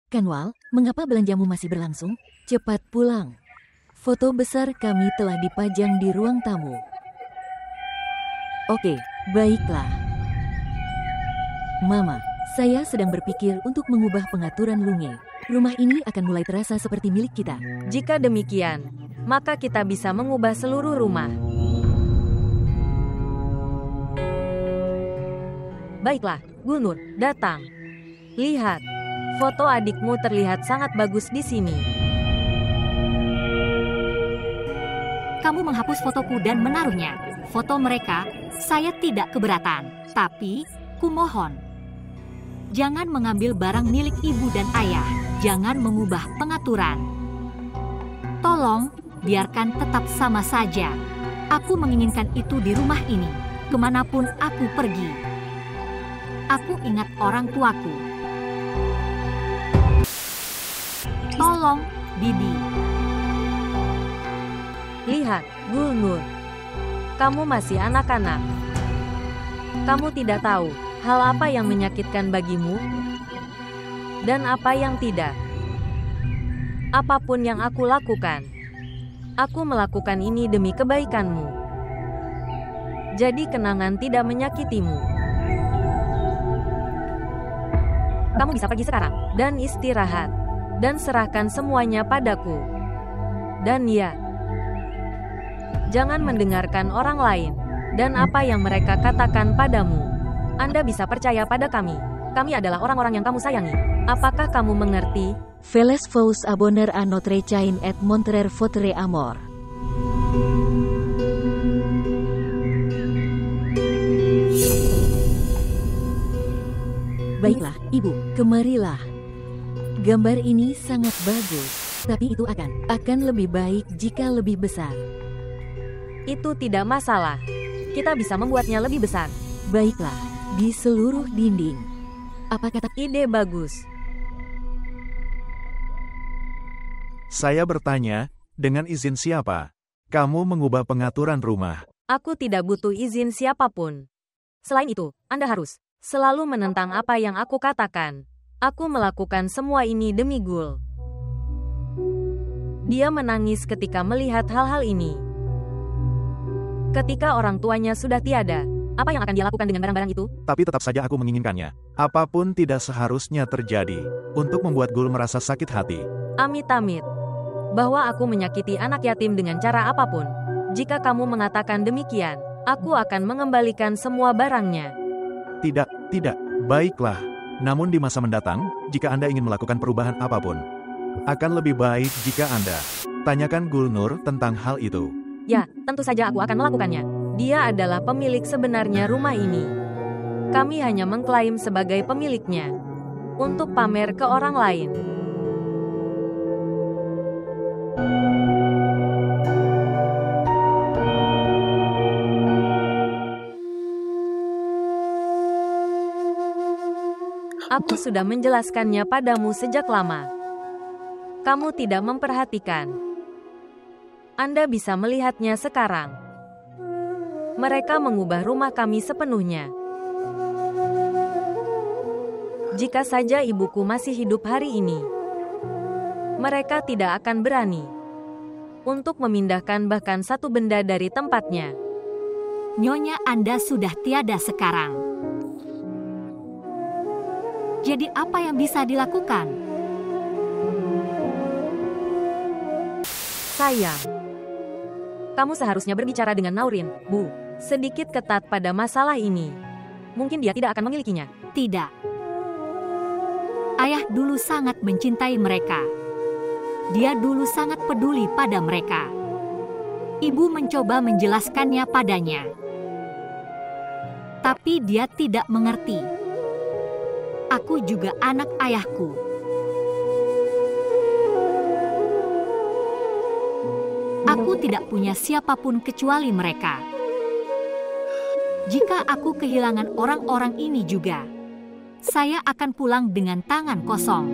Kanwal, mengapa belanjamu masih berlangsung? Cepat pulang. Foto besar kami telah dipajang di ruang tamu. Oke, baiklah. Mama, saya sedang berpikir untuk mengubah pengaturan Lunge. Rumah ini akan mulai terasa seperti milik kita. Jika demikian, maka kita bisa mengubah seluruh rumah. Baiklah, Gulnur, datang. Lihat, foto adikmu terlihat sangat bagus di sini. Kamu menghapus fotoku dan menaruhnya. Foto mereka, saya tidak keberatan. Tapi, kumohon, jangan mengambil barang milik ibu dan ayah. Jangan mengubah pengaturan. Tolong, biarkan tetap sama saja. Aku menginginkan itu di rumah ini, kemanapun aku pergi. Aku ingat orang tuaku. Tolong, Bibi. Lihat, Gulnur. Kamu masih anak-anak. Kamu tidak tahu hal apa yang menyakitkan bagimu dan apa yang tidak. Apapun yang aku lakukan, aku melakukan ini demi kebaikanmu. Jadi kenangan tidak menyakitimu. Kamu bisa pergi sekarang dan istirahat dan serahkan semuanya padaku. Dan ya, jangan mendengarkan orang lain dan apa yang mereka katakan padamu. Anda bisa percaya pada kami. Kami adalah orang-orang yang kamu sayangi. Apakah kamu mengerti? Veles vous abonner à notre chaîne et montrer votre amour. Baiklah, Ibu, kemarilah. Gambar ini sangat bagus, tapi itu akan lebih baik jika lebih besar. Itu tidak masalah. Kita bisa membuatnya lebih besar. Baiklah, di seluruh dinding. Apa kata? Ide bagus. Saya bertanya, dengan izin siapa? Kamu mengubah pengaturan rumah. Aku tidak butuh izin siapapun. Selain itu, Anda harus selalu menentang apa yang aku katakan. Aku melakukan semua ini demi Gul. Dia menangis ketika melihat hal-hal ini. Ketika orang tuanya sudah tiada, apa yang akan dia lakukan dengan barang-barang itu? Tapi tetap saja aku menginginkannya. Apapun tidak seharusnya terjadi untuk membuat Gul merasa sakit hati. Amit-amit. Bahwa aku menyakiti anak yatim dengan cara apapun. Jika kamu mengatakan demikian, aku akan mengembalikan semua barangnya. Tidak. Baiklah. Namun di masa mendatang, jika Anda ingin melakukan perubahan apapun, akan lebih baik jika Anda tanyakan Gulnur tentang hal itu. Ya, tentu saja aku akan melakukannya. Dia adalah pemilik sebenarnya rumah ini. Kami hanya mengklaim sebagai pemiliknya untuk pamer ke orang lain. Aku sudah menjelaskannya padamu sejak lama. Kamu tidak memperhatikan. Anda bisa melihatnya sekarang. Mereka mengubah rumah kami sepenuhnya. Jika saja ibuku masih hidup hari ini, mereka tidak akan berani untuk memindahkan bahkan satu benda dari tempatnya. Nyonya Anda sudah tiada sekarang. Jadi apa yang bisa dilakukan? Sayang, kamu seharusnya berbicara dengan Naurin, Bu. Sedikit ketat pada masalah ini. Mungkin dia tidak akan memilikinya. Tidak. Ayah dulu sangat mencintai mereka. Dia dulu sangat peduli pada mereka. Ibu mencoba menjelaskannya padanya. Tapi dia tidak mengerti. Aku juga anak ayahku. Aku tidak punya siapapun kecuali mereka. Jika aku kehilangan orang-orang ini juga, saya akan pulang dengan tangan kosong.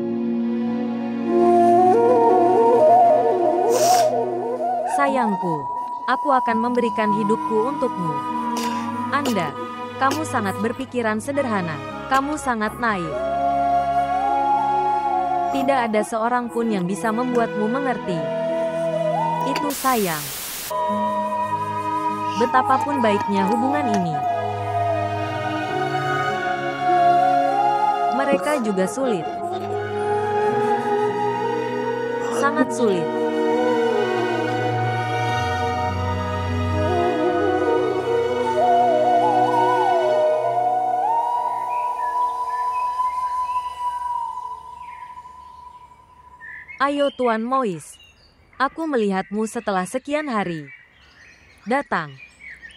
Sayangku, aku akan memberikan hidupku untukmu. Anda, kamu sangat berpikiran sederhana. Kamu sangat naif. Tidak ada seorang pun yang bisa membuatmu mengerti. Itu sayang. Betapapun baiknya hubungan ini, mereka juga sulit. Sangat sulit. Ayo Tuan Mois, aku melihatmu setelah sekian hari. Datang.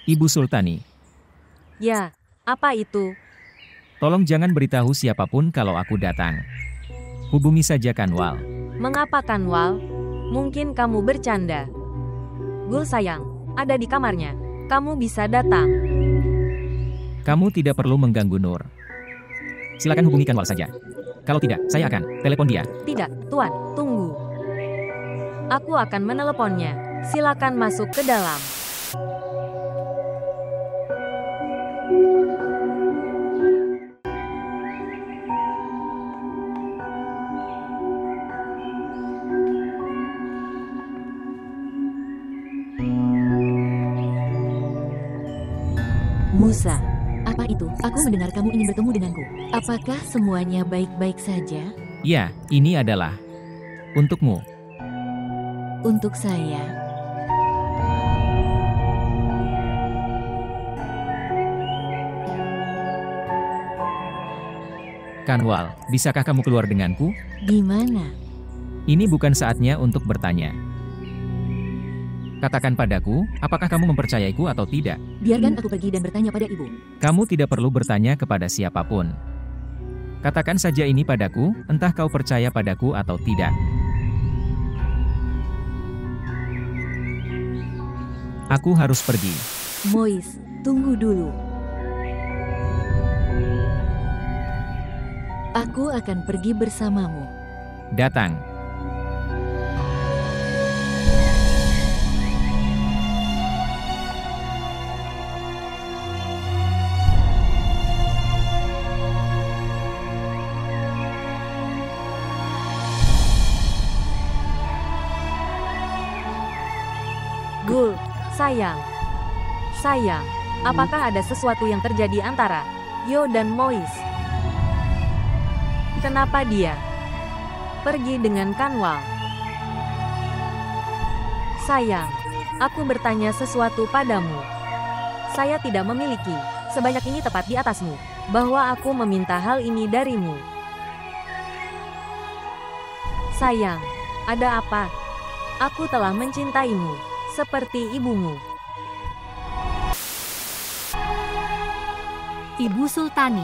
Ibu Sultani, Ya, apa itu? tolong jangan beritahu siapapun kalau aku datang. Hubungi saja Kanwal. Mengapa Kanwal? Mungkin kamu bercanda. Gul sayang, ada di kamarnya. Kamu bisa datang. Kamu tidak perlu mengganggu Nur. Silakan hubungi Kanwal saja. Kalau tidak, saya akan telepon dia. Tidak, Tuan, tunggu. Aku akan meneleponnya. Silakan masuk ke dalam. Musa, apa itu? Aku mendengar kamu ingin bertemu denganku. Apakah semuanya baik-baik saja? Ya, ini adalah untukmu. Untuk saya, Kanwal, bisakah kamu keluar denganku? di mana? Ini bukan saatnya untuk bertanya. Katakan padaku, apakah kamu mempercayaiku atau tidak? Biarkan aku pergi dan bertanya pada ibu. Kamu tidak perlu bertanya kepada siapapun. Katakan saja ini padaku, entah kau percaya padaku atau tidak. Aku harus pergi. Mois, tunggu dulu. Aku akan pergi bersamamu. Datang. Gul, sayang. Sayang, apakah ada sesuatu yang terjadi antara Yo dan Mois? Kenapa dia pergi dengan Kanwal? Sayang, aku bertanya sesuatu padamu. Saya tidak memiliki sebanyak ini tepat di atasmu, bahwa aku meminta hal ini darimu. Sayang, ada apa? Aku telah mencintaimu, seperti ibumu. Ibu Sultani,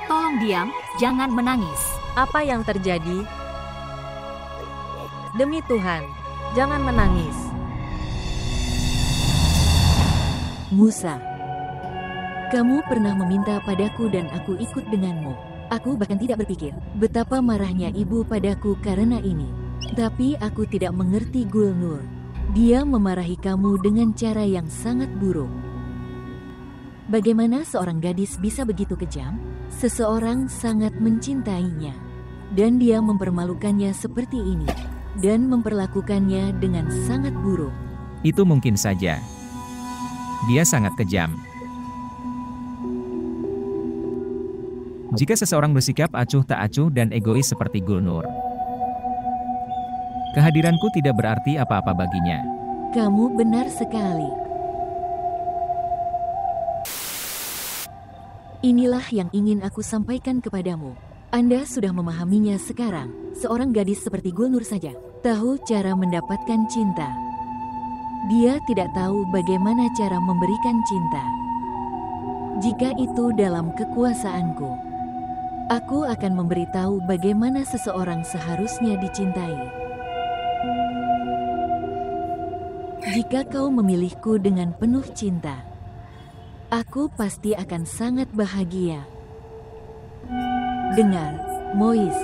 tolong diam, jangan menangis. Apa yang terjadi? Demi Tuhan, jangan menangis. Musa, kamu pernah meminta padaku dan aku ikut denganmu. Aku bahkan tidak berpikir betapa marahnya ibu padaku karena ini. Tapi aku tidak mengerti Gulnur. Dia memarahi kamu dengan cara yang sangat buruk. Bagaimana seorang gadis bisa begitu kejam? Seseorang sangat mencintainya. Dan dia mempermalukannya seperti ini. Dan memperlakukannya dengan sangat buruk. Itu mungkin saja. Dia sangat kejam. Jika seseorang bersikap acuh tak acuh dan egois seperti Gulnur, kehadiranku tidak berarti apa-apa baginya. Kamu benar sekali. Inilah yang ingin aku sampaikan kepadamu. Anda sudah memahaminya sekarang. Seorang gadis seperti Gulnur saja tahu cara mendapatkan cinta. Dia tidak tahu bagaimana cara memberikan cinta. Jika itu dalam kekuasaanku, aku akan memberitahu bagaimana seseorang seharusnya dicintai. Jika kau memilihku dengan penuh cinta, aku pasti akan sangat bahagia. Dengar, Mois.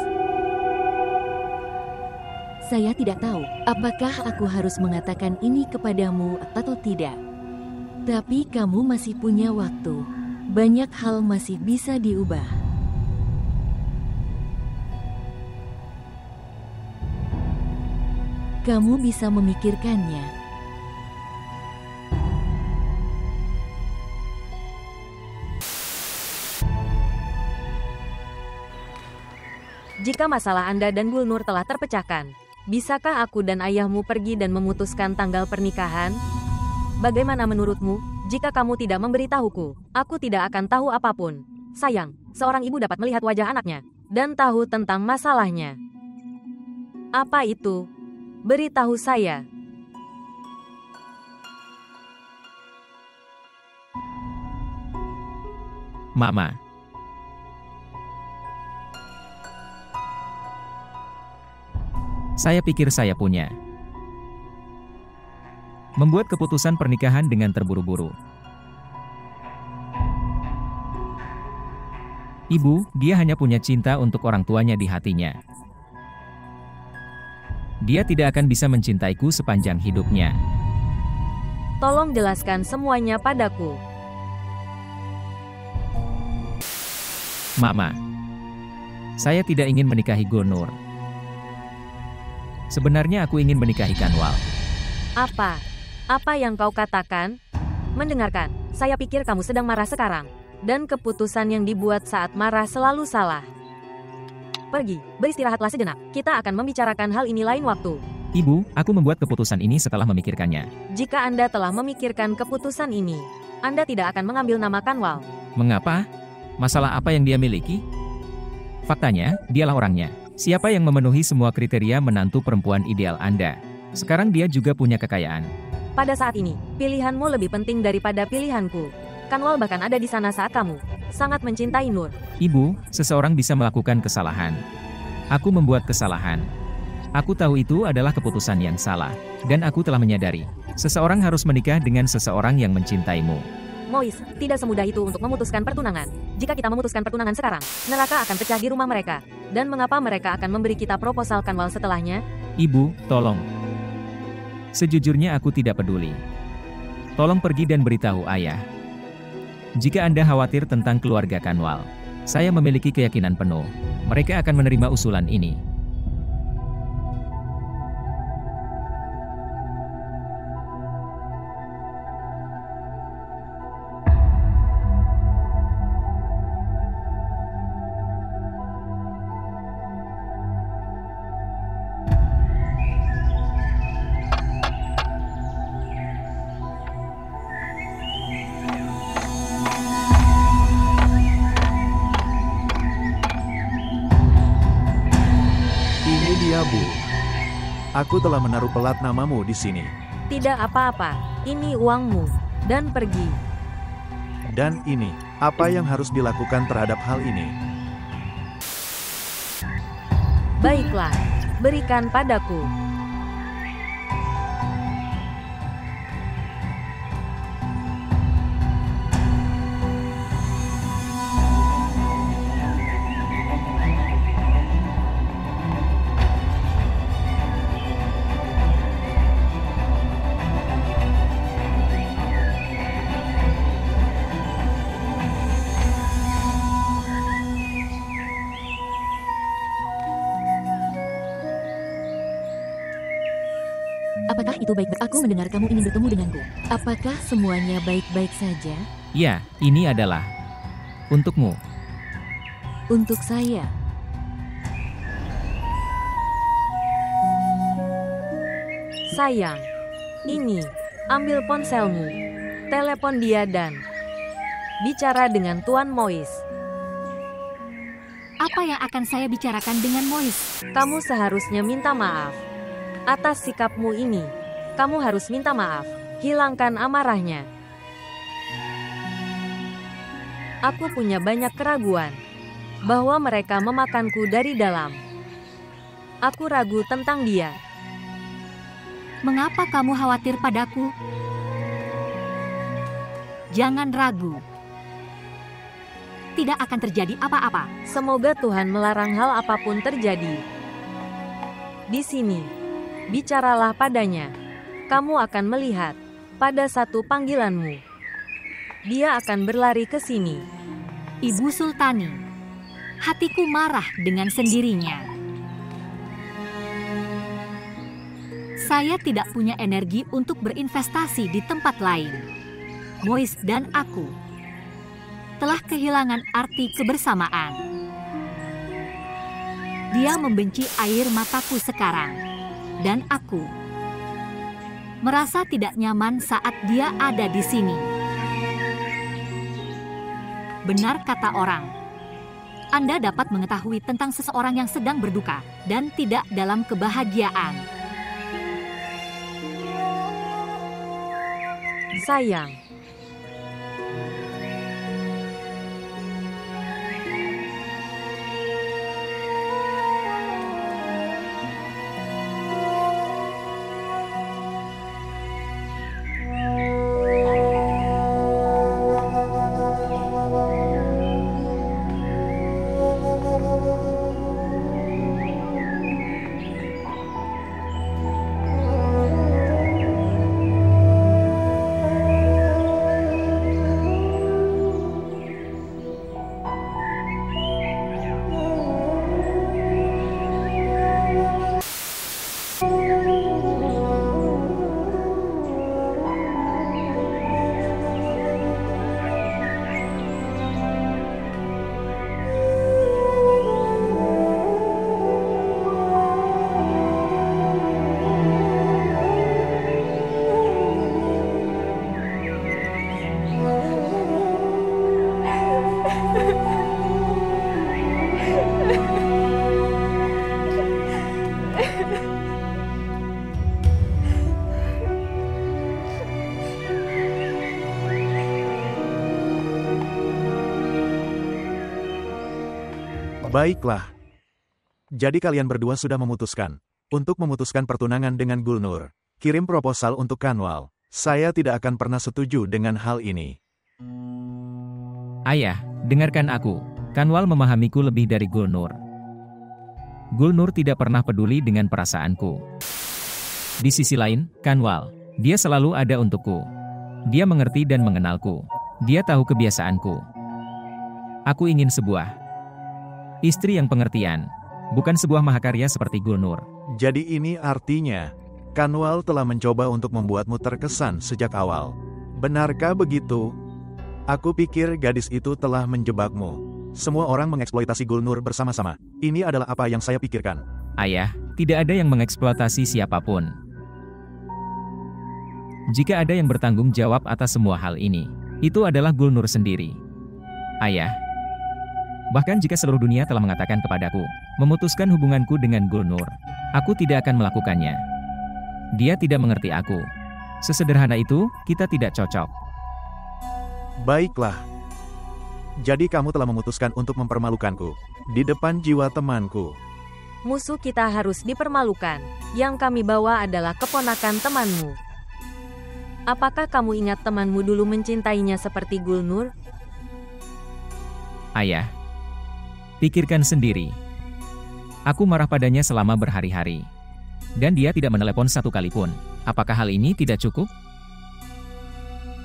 Saya tidak tahu apakah aku harus mengatakan ini kepadamu atau tidak. Tapi kamu masih punya waktu. Banyak hal masih bisa diubah. Kamu bisa memikirkannya. Jika masalah Anda dan Gulnur telah terpecahkan, bisakah aku dan ayahmu pergi dan memutuskan tanggal pernikahan? Bagaimana menurutmu? Jika kamu tidak memberitahuku, aku tidak akan tahu apapun. Sayang, seorang ibu dapat melihat wajah anaknya dan tahu tentang masalahnya. Apa itu? Beritahu saya. Mama. Saya pikir saya punya. Membuat keputusan pernikahan dengan terburu-buru. Ibu, dia hanya punya cinta untuk orang tuanya di hatinya. Dia tidak akan bisa mencintaiku sepanjang hidupnya. Tolong jelaskan semuanya padaku. Mama. Saya tidak ingin menikahi Gulnur. Sebenarnya aku ingin menikahi Kanwal. Apa? Apa yang kau katakan? Mendengarkan, saya pikir kamu sedang marah sekarang. Dan keputusan yang dibuat saat marah selalu salah. Pergi, beristirahatlah sejenak. Kita akan membicarakan hal ini lain waktu. Ibu, aku membuat keputusan ini setelah memikirkannya. Jika Anda telah memikirkan keputusan ini, Anda tidak akan mengambil nama Kanwal. Mengapa? Masalah apa yang dia miliki? Faktanya, dialah orangnya. Siapa yang memenuhi semua kriteria menantu perempuan ideal Anda? Sekarang dia juga punya kekayaan. Pada saat ini, pilihanmu lebih penting daripada pilihanku. Kanwal bahkan ada di sana saat kamu sangat mencintai Nur. Ibu, seseorang bisa melakukan kesalahan. Aku membuat kesalahan. Aku tahu itu adalah keputusan yang salah. Dan aku telah menyadari, seseorang harus menikah dengan seseorang yang mencintaimu. Mois, tidak semudah itu untuk memutuskan pertunangan. Jika kita memutuskan pertunangan sekarang, neraka akan pecah di rumah mereka. Dan mengapa mereka akan memberi kita proposal Kanwal setelahnya? Ibu, tolong. Sejujurnya aku tidak peduli. Tolong pergi dan beritahu ayah. Jika Anda khawatir tentang keluarga Kanwal, saya memiliki keyakinan penuh. Mereka akan menerima usulan ini. Bu, aku telah menaruh pelat namamu di sini. Tidak apa-apa, ini uangmu. Dan pergi. Dan ini, apa yang harus dilakukan terhadap hal ini? Baiklah, berikan padaku. Apakah itu baik? Aku mendengar kamu ingin bertemu denganku. Apakah semuanya baik-baik saja? Ya, ini adalah untukmu. Untuk saya. Sayang, ini, ambil ponselmu. Telepon dia dan bicara dengan Tuan Mois. Apa yang akan saya bicarakan dengan Mois? Kamu seharusnya minta maaf. Atas sikapmu ini, kamu harus minta maaf. Hilangkan amarahnya. Aku punya banyak keraguan bahwa mereka memakanku dari dalam. Aku ragu tentang dia. Mengapa kamu khawatir padaku? Jangan ragu. Tidak akan terjadi apa-apa. Semoga Tuhan melarang hal apapun terjadi. Di sini. Bicaralah padanya. Kamu akan melihat pada satu panggilanmu. Dia akan berlari ke sini. Ibu Sultani, hatiku marah dengan sendirinya. Saya tidak punya energi untuk berinvestasi di tempat lain. Mois dan aku telah kehilangan arti kebersamaan. Dia membenci air mataku sekarang, dan aku merasa tidak nyaman saat dia ada di sini. Benar kata orang, Anda dapat mengetahui tentang seseorang yang sedang berduka dan tidak dalam kebahagiaan. Sayang. Baiklah. Jadi kalian berdua sudah memutuskan untuk memutuskan pertunangan dengan Gulnur. Kirim proposal untuk Kanwal. Saya tidak akan pernah setuju dengan hal ini. Ayah, dengarkan aku. Kanwal memahamiku lebih dari Gulnur. Gulnur tidak pernah peduli dengan perasaanku. Di sisi lain, Kanwal, dia selalu ada untukku. Dia mengerti dan mengenalku. Dia tahu kebiasaanku. Aku ingin sebuah istri yang pengertian, bukan sebuah mahakarya seperti Gulnur. Jadi ini artinya, Kanwal telah mencoba untuk membuatmu terkesan sejak awal. Benarkah begitu? Aku pikir gadis itu telah menjebakmu. Semua orang mengeksploitasi Gulnur bersama-sama. Ini adalah apa yang saya pikirkan. Ayah, tidak ada yang mengeksploitasi siapapun. Jika ada yang bertanggung jawab atas semua hal ini, itu adalah Gulnur sendiri. Ayah, bahkan jika seluruh dunia telah mengatakan kepadaku, memutuskan hubunganku dengan Gulnur, aku tidak akan melakukannya. Dia tidak mengerti aku. Sesederhana itu, kita tidak cocok. Baiklah. Jadi kamu telah memutuskan untuk mempermalukanku di depan jiwa temanku. Musuh kita harus dipermalukan. Yang kami bawa adalah keponakan temanmu. Apakah kamu ingat temanmu dulu mencintainya seperti Gulnur? Ayah, pikirkan sendiri. Aku marah padanya selama berhari-hari. Dan dia tidak menelepon satu kali pun. Apakah hal ini tidak cukup?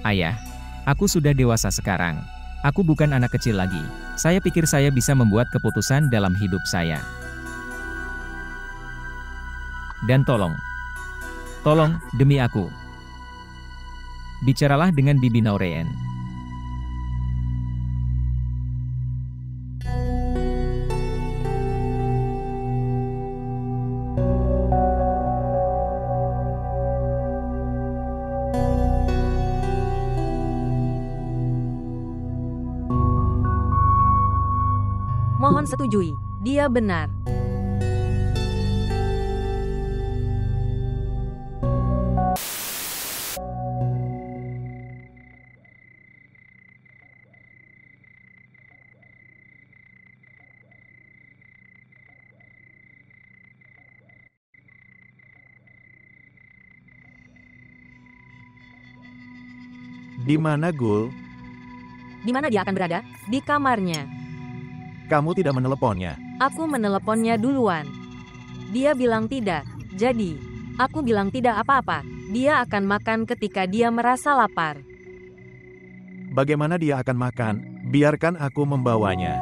Ayah, aku sudah dewasa sekarang. Aku bukan anak kecil lagi. Saya pikir saya bisa membuat keputusan dalam hidup saya. Dan tolong, demi aku, bicaralah dengan Bibi Naureen. Mohon setujui, dia benar. Di mana Gul? Di mana dia akan berada? Di kamarnya. Kamu tidak meneleponnya. Aku meneleponnya duluan. Dia bilang tidak. Jadi, aku bilang tidak apa-apa. Dia akan makan ketika dia merasa lapar. Bagaimana dia akan makan? Biarkan aku membawanya.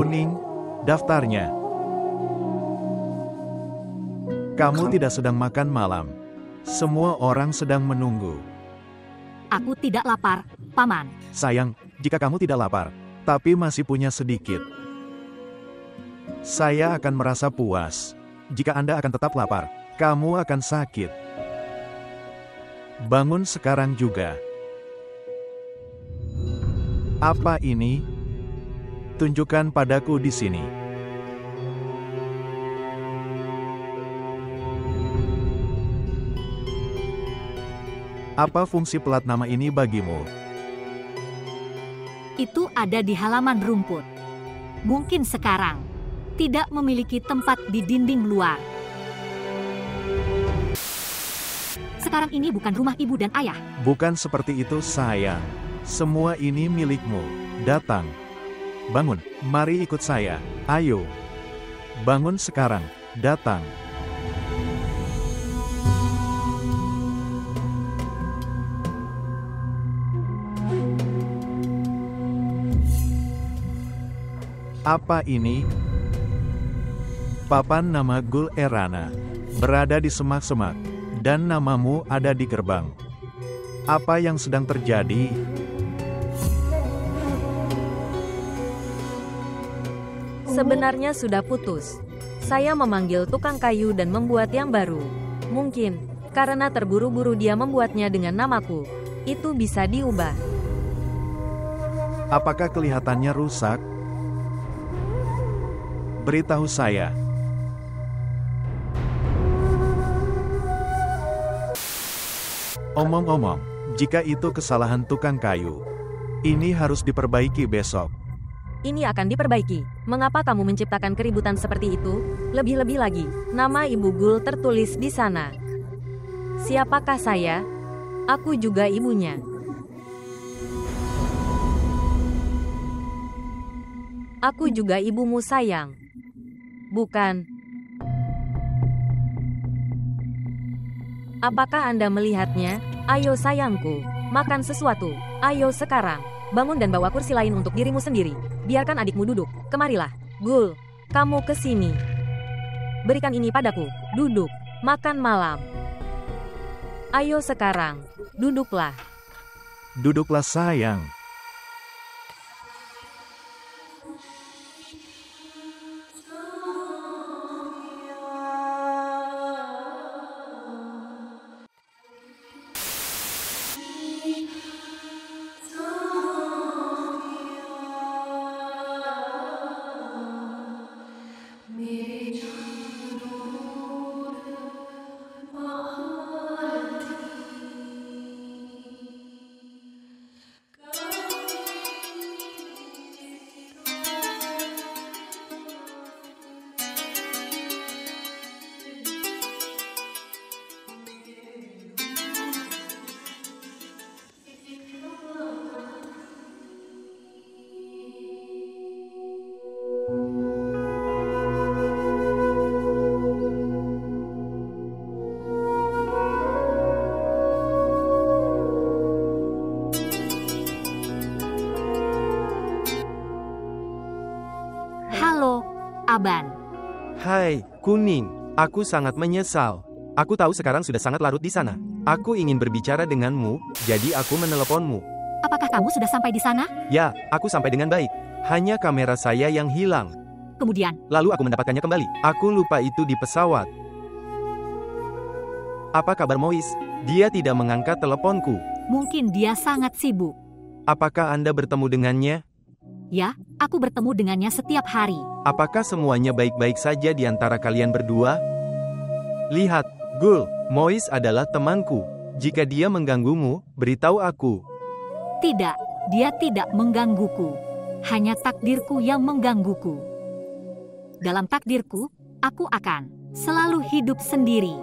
kuning, daftarnya. Kamu tidak sedang makan malam. Semua orang sedang menunggu. Aku tidak lapar, Paman. Sayang, jika kamu tidak lapar, tapi masih punya sedikit, saya akan merasa puas. Jika Anda akan tetap lapar, kamu akan sakit. Bangun sekarang juga. Apa ini? Tunjukkan padaku di sini. Apa fungsi plat nama ini bagimu? Itu ada di halaman rumput. Mungkin sekarang tidak memiliki tempat di dinding luar. Sekarang ini bukan rumah ibu dan ayah. Bukan seperti itu, sayang. Semua ini milikmu. Datang. Bangun, mari ikut saya. Ayo. Bangun sekarang. Datang. Apa ini? Papan nama Gul Erana. Berada di semak-semak. Dan namamu ada di gerbang. Apa yang sedang terjadi? Sebenarnya sudah putus. Saya memanggil tukang kayu dan membuat yang baru. Mungkin, karena terburu-buru dia membuatnya dengan namaku. Itu bisa diubah. Apakah kelihatannya rusak? Beritahu saya. Omong-omong, jika itu kesalahan tukang kayu, ini harus diperbaiki besok. Ini akan diperbaiki. Mengapa kamu menciptakan keributan seperti itu? Lebih-lebih lagi, nama Ibu Gul tertulis di sana. Siapakah saya? Aku juga ibunya. Aku juga ibumu, sayang. Bukan. Apakah Anda melihatnya? Ayo sayangku, makan sesuatu. Ayo sekarang. Bangun dan bawa kursi lain untuk dirimu sendiri. Biarkan adikmu duduk. Kemarilah. Gul, kamu ke sini. Berikan ini padaku. Duduk. Makan malam. Ayo sekarang. Duduklah. Duduklah, sayang. Halo, Aban. Hai, Kuning. Aku sangat menyesal. Aku tahu sekarang sudah sangat larut di sana. Aku ingin berbicara denganmu, jadi aku meneleponmu. Apakah kamu sudah sampai di sana? Ya, aku sampai dengan baik. Hanya kamera saya yang hilang. Kemudian, Lalu aku mendapatkannya kembali. Aku lupa itu di pesawat. Apa kabar Mois? Dia tidak mengangkat teleponku. mungkin dia sangat sibuk. Apakah Anda bertemu dengannya? Ya, aku bertemu dengannya setiap hari. Apakah semuanya baik-baik saja di antara kalian berdua? Lihat, Gul, Mois adalah temanku. Jika dia mengganggumu, beritahu aku. Tidak, dia tidak menggangguku. Hanya takdirku yang menggangguku. Dalam takdirku, aku akan selalu hidup sendiri.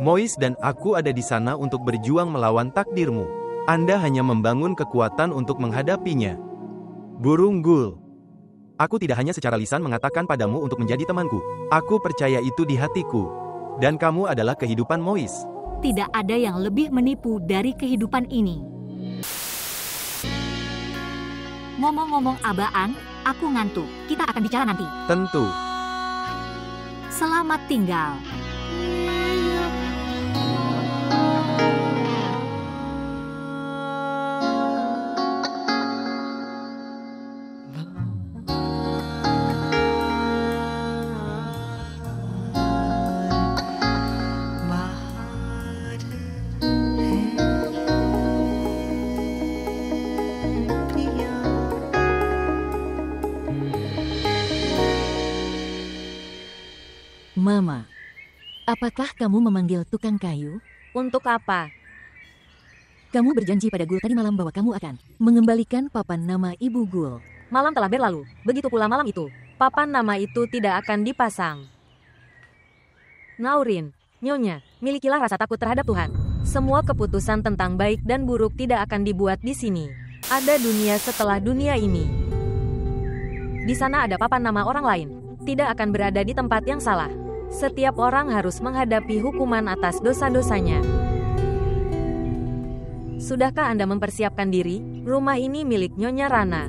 Mois dan aku ada di sana untuk berjuang melawan takdirmu. Anda hanya membangun kekuatan untuk menghadapinya. Burung Gul. Aku tidak hanya secara lisan mengatakan padamu untuk menjadi temanku. Aku percaya itu di hatiku. Dan kamu adalah kehidupan Mois. Tidak ada yang lebih menipu dari kehidupan ini. Ngomong-ngomong Abaan, Aku ngantuk. Kita akan bicara nanti. Tentu. Selamat tinggal. Mama, apakah kamu memanggil tukang kayu? Untuk apa? Kamu berjanji pada Gul tadi malam bahwa kamu akan mengembalikan papan nama Ibu Gul. Malam telah berlalu, begitu pula malam itu. Papan nama itu tidak akan dipasang. Naurin, Nyonya, milikilah rasa takut terhadap Tuhan. Semua keputusan tentang baik dan buruk tidak akan dibuat di sini. Ada dunia setelah dunia ini. Di sana ada papan nama orang lain. Tidak akan berada di tempat yang salah. Setiap orang harus menghadapi hukuman atas dosa-dosanya. Sudahkah Anda mempersiapkan diri? Rumah ini milik Nyonya Rana.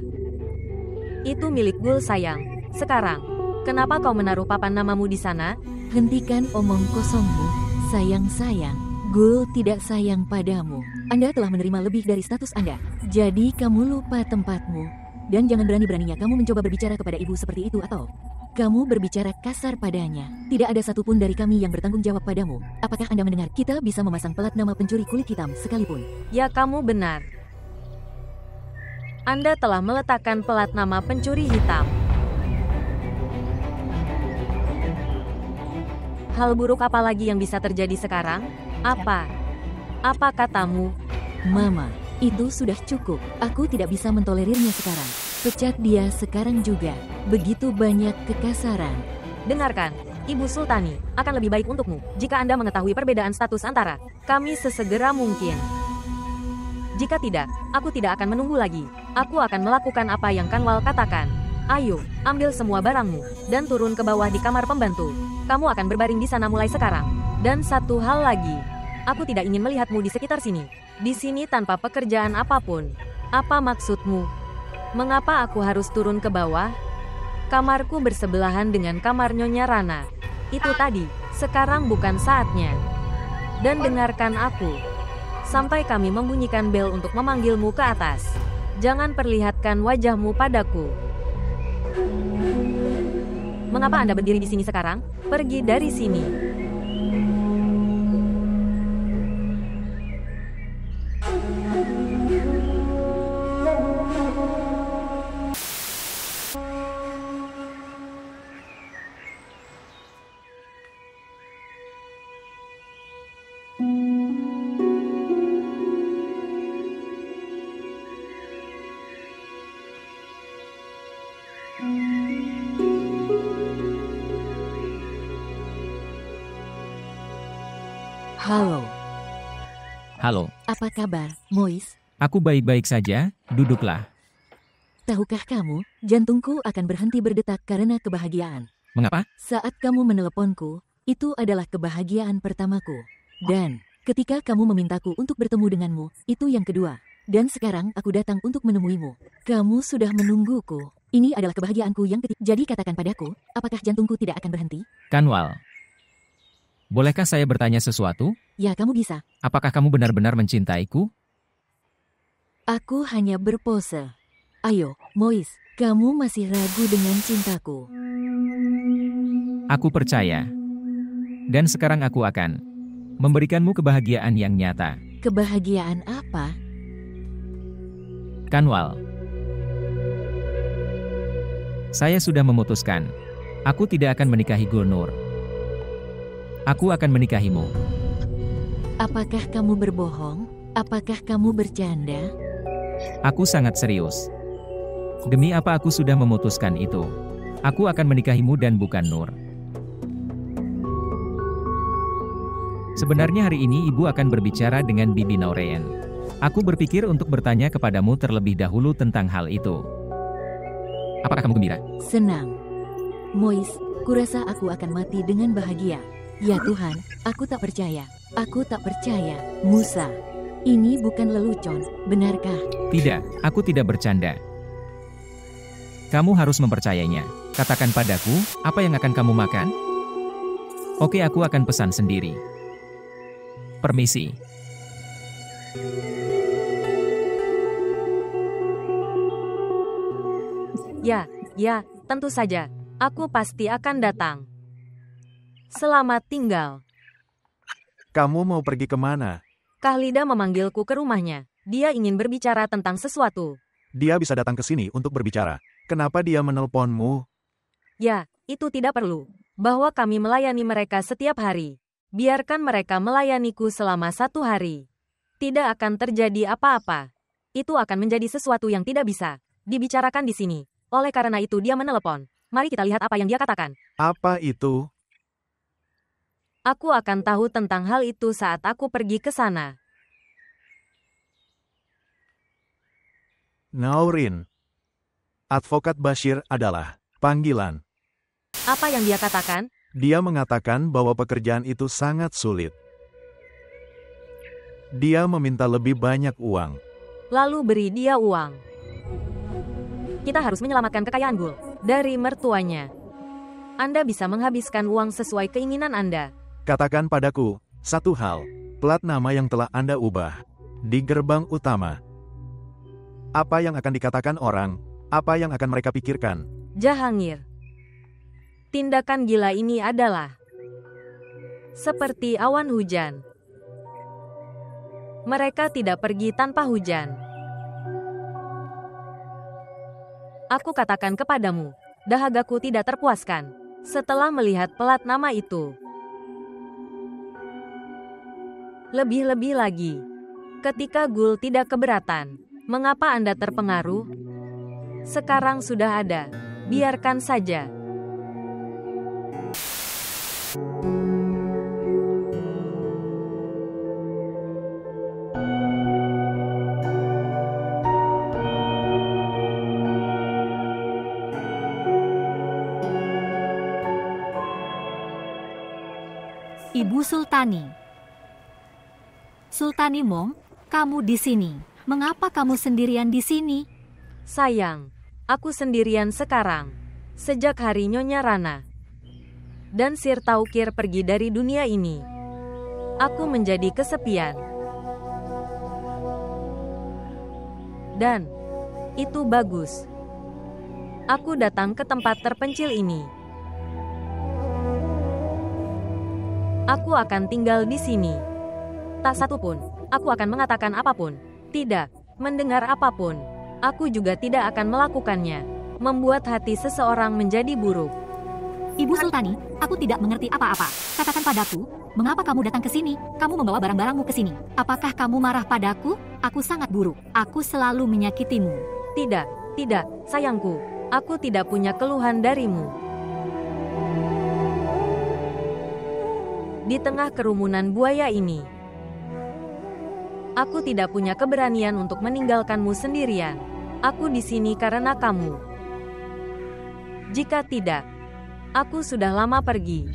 Itu milik Gul sayang. Sekarang, kenapa kau menaruh papan namamu di sana? Hentikan omong kosongmu, sayang-sayang. Gul tidak sayang padamu. Anda telah menerima lebih dari status Anda. Jadi kamu lupa tempatmu. Dan jangan berani-beraninya kamu mencoba berbicara kepada ibu seperti itu atau kamu berbicara kasar padanya. Tidak ada satupun dari kami yang bertanggung jawab padamu. Apakah Anda mendengar? Kita bisa memasang pelat nama pencuri kulit hitam sekalipun. Ya, kamu benar. Anda telah meletakkan pelat nama pencuri hitam. Hal buruk apa lagi yang bisa terjadi sekarang? Apa? Apa katamu? Mama, itu sudah cukup. Aku tidak bisa mentolerirnya sekarang. Pecat dia sekarang juga. Begitu banyak kekasaran. Dengarkan, Ibu Sultani, akan lebih baik untukmu jika Anda mengetahui perbedaan status antara kami sesegera mungkin. Jika tidak, aku tidak akan menunggu lagi. Aku akan melakukan apa yang Kanwal katakan. Ayo, ambil semua barangmu dan turun ke bawah di kamar pembantu. Kamu akan berbaring di sana mulai sekarang. Dan satu hal lagi, aku tidak ingin melihatmu di sekitar sini. Di sini tanpa pekerjaan apapun. Apa maksudmu? Mengapa aku harus turun ke bawah? Kamarku bersebelahan dengan kamar Nyonya Rana. Itu tadi, sekarang bukan saatnya. Dan dengarkan aku. Sampai kami membunyikan bel untuk memanggilmu ke atas. Jangan perlihatkan wajahmu padaku. Mengapa Anda berdiri di sini sekarang? Pergi dari sini. Halo. Halo, Apa kabar, Mois? aku baik-baik saja, duduklah. Tahukah kamu, jantungku akan berhenti berdetak karena kebahagiaan. Mengapa? Saat kamu meneleponku, itu adalah kebahagiaan pertamaku. Dan, ketika kamu memintaku untuk bertemu denganmu, itu yang kedua. Dan sekarang aku datang untuk menemuimu. Kamu sudah menungguku. Ini adalah kebahagiaanku yang ketiga. Jadi katakan padaku, apakah jantungku tidak akan berhenti? Kanwal, bolehkah saya bertanya sesuatu? Ya, kamu bisa. Apakah kamu benar-benar mencintaiku? Aku hanya berpose. Ayo, Mois, kamu masih ragu dengan cintaku. Aku percaya. Dan sekarang aku akan memberikanmu kebahagiaan yang nyata. Kebahagiaan apa? Kanwal, saya sudah memutuskan. Aku tidak akan menikahi Gulnur. Aku akan menikahimu. Apakah kamu berbohong? Apakah kamu bercanda? Aku sangat serius. Demi apa aku sudah memutuskan itu. Aku akan menikahimu dan bukan Nur. Sebenarnya hari ini ibu akan berbicara dengan Bibi Naureyen. Aku berpikir untuk bertanya kepadamu terlebih dahulu tentang hal itu. Apakah kamu gembira? Senang. Mois, kurasa aku akan mati dengan bahagia. Ya Tuhan, aku tak percaya. Aku tak percaya. Musa, ini bukan lelucon, benarkah? Tidak, aku tidak bercanda. Kamu harus mempercayainya. Katakan padaku, apa yang akan kamu makan? Oke, aku akan pesan sendiri. Permisi. Ya, tentu saja. Aku pasti akan datang. Selamat tinggal. Kamu mau pergi kemana? Khalida memanggilku ke rumahnya. Dia ingin berbicara tentang sesuatu. Dia bisa datang ke sini untuk berbicara. Kenapa dia menelponmu? Ya, itu tidak perlu. Bahwa kami melayani mereka setiap hari. Biarkan mereka melayaniku selama 1 hari. Tidak akan terjadi apa-apa. Itu akan menjadi sesuatu yang tidak bisa dibicarakan di sini. Oleh karena itu dia menelepon. Mari kita lihat apa yang dia katakan. Apa itu? Aku akan tahu tentang hal itu saat aku pergi ke sana. Naurin. Advokat Bashir adalah panggilan. Apa yang dia katakan? Dia mengatakan bahwa pekerjaan itu sangat sulit. Dia meminta lebih banyak uang. Lalu beri dia uang. Kita harus menyelamatkan kekayaan Gul dari mertuanya. Anda bisa menghabiskan uang sesuai keinginan Anda. Katakan padaku, satu hal, plat nama yang telah Anda ubah di gerbang utama. Apa yang akan dikatakan orang? Apa yang akan mereka pikirkan? Jahangir. Tindakan gila ini adalah seperti awan hujan. Mereka tidak pergi tanpa hujan. Aku katakan kepadamu, dahagaku tidak terpuaskan setelah melihat plat nama itu. Lebih-lebih lagi, ketika Gul tidak keberatan, mengapa Anda terpengaruh? Sekarang sudah ada, biarkan saja. Ibu Sultani. Sultani Mong, kamu di sini. Mengapa kamu sendirian di sini? Sayang, aku sendirian sekarang. Sejak hari Nyonya Rana dan Sir Taukir pergi dari dunia ini, aku menjadi kesepian. Dan itu bagus. Aku datang ke tempat terpencil ini. Aku akan tinggal di sini. Tak satu pun, aku akan mengatakan apapun. Tidak, mendengar apapun. Aku juga tidak akan melakukannya. Membuat hati seseorang menjadi buruk. Ibu Sultani, aku tidak mengerti apa-apa. Katakan padaku, mengapa kamu datang ke sini? Kamu membawa barang-barangmu ke sini. Apakah kamu marah padaku? Aku sangat buruk. Aku selalu menyakitimu. Tidak, sayangku. Aku tidak punya keluhan darimu. Di tengah kerumunan buaya ini, aku tidak punya keberanian untuk meninggalkanmu sendirian. Aku di sini karena kamu. Jika tidak, aku sudah lama pergi.